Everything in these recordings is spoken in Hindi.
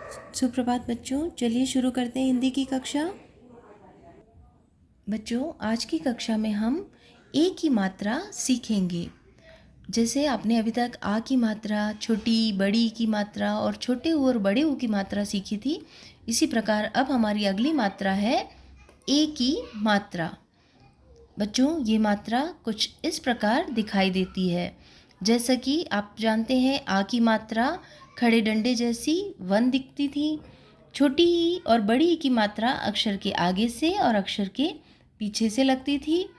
सुप्रभात बच्चों, चलिए शुरू करते हैं हिंदी की कक्षा। बच्चों, आज की कक्षा में हम ए की मात्रा सीखेंगे। जैसे आपने अभी तक आ की मात्रा, छोटी बड़ी की मात्रा और छोटे ऊ और बड़े ऊ की मात्रा सीखी थी, इसी प्रकार अब हमारी अगली मात्रा है ए की मात्रा। बच्चों, ये मात्रा कुछ इस प्रकार दिखाई देती है। जैसा कि आप जानते हैं, आ की मात्रा खड़े डंडे जैसी वन दिखती थी। छोटी ई और बड़ी ई की मात्रा अक्षर के आगे से और अक्षर के पीछे से लगती थी,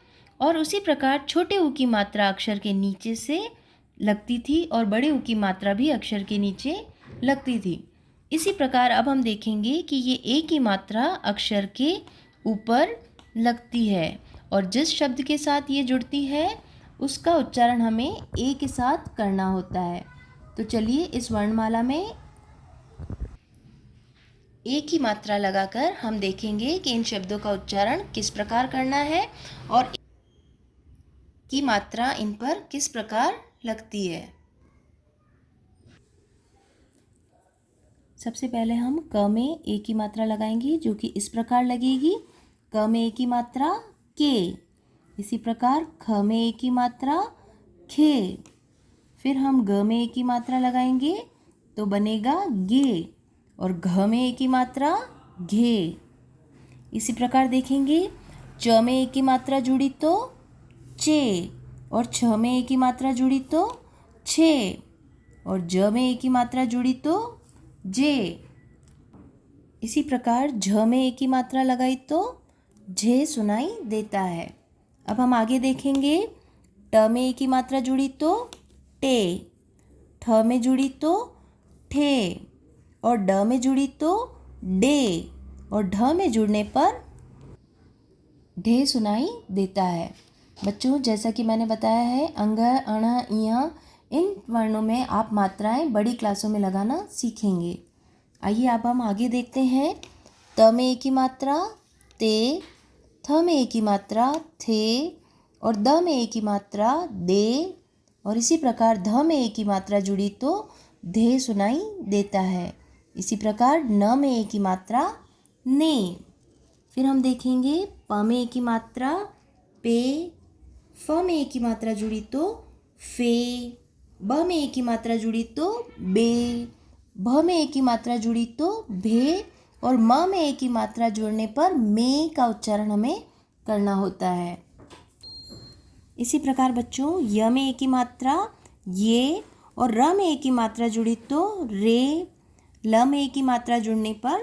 और उसी प्रकार छोटे ऊ की मात्रा अक्षर के नीचे से लगती थी और बड़े ऊ की मात्रा भी अक्षर के नीचे लगती थी। इसी प्रकार अब हम देखेंगे कि ये ए की मात्रा अक्षर के ऊपर लगती है, और जिस शब्द के साथ ये जुड़ती है उसका उच्चारण हमें ए के साथ करना होता है। तो चलिए इस वर्णमाला में ए की मात्रा लगाकर हम देखेंगे कि इन शब्दों का उच्चारण किस प्रकार करना है और की मात्रा इन पर किस प्रकार लगती है। सबसे पहले हम क में ए की मात्रा लगाएंगे, जो कि इस प्रकार लगेगी। क में ए की मात्रा के। इसी प्रकार ख में ए की मात्रा खे। फिर हम ग में ए की मात्रा लगाएंगे तो बनेगा गे, और घ में ए की मात्रा घे। इसी प्रकार देखेंगे, च में ए की मात्रा जुड़ी तो चे, और छ में ए की मात्रा जुड़ी तो छे, और ज में ए की मात्रा जुड़ी तो जे। इसी प्रकार झ में ए की मात्रा लगाई तो झे सुनाई देता है। अब हम आगे देखेंगे, ट में ए की मात्रा जुड़ी तो टे, ठ में जुड़ी तो ठे, और ड में जुड़ी तो डे, और ढ में जुड़ने पर ढे सुनाई देता है। बच्चों, जैसा कि मैंने बताया है, अंग, अण, इय इन वर्णों में आप मात्राएं बड़ी क्लासों में लगाना सीखेंगे। आइए अब हम आगे देखते हैं। त में ए की मात्रा ते, थ में ए की मात्रा थे, और द में ए की मात्रा दे, और इसी प्रकार ध में ए की मात्रा जुड़ी तो धे सुनाई देता है। इसी प्रकार न में ए की मात्रा ने। फिर हम देखेंगे, प में ए की मात्रा पे, फ में ए की मात्रा जुड़ी तो फे, ब में ए की मात्रा जुड़ी तो बे, भ में ए की मात्रा जुड़ी तो भे, और म में ए की मात्रा जुड़ने पर मे का उच्चारण हमें करना होता है। इसी प्रकार बच्चों, य में ए की मात्रा ये, और र में ए की मात्रा जुड़ी तो रे, ल में ए की मात्रा जुड़ने पर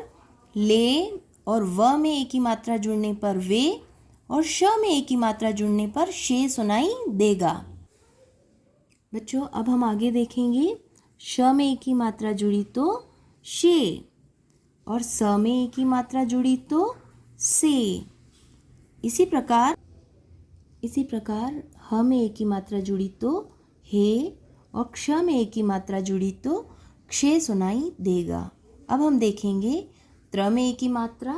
ले, और व में ए की मात्रा जुड़ने पर वे, और श में ए की मात्रा जुड़ने पर शे सुनाई देगा। बच्चों, अब हम आगे देखेंगे, श में ए की मात्रा जुड़ी तो शे, और स में ए की मात्रा जुड़ी तो से। इसी प्रकार ह में ए की मात्रा जुड़ी तो हे, और क्ष में ए की मात्रा जुड़ी तो क्षे सुनाई देगा। अब हम देखेंगे, त्र में ए की मात्रा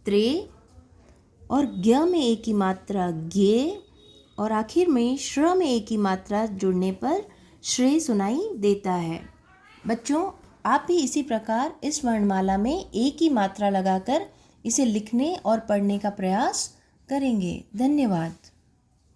त्रे, और ज्ञ में ए की मात्रा गे, और आखिर में श्र में ए की मात्रा जुड़ने पर श्रे सुनाई देता है। बच्चों, आप भी इसी प्रकार इस वर्णमाला में ए की मात्रा लगाकर इसे लिखने और पढ़ने का प्रयास करेंगे। धन्यवाद।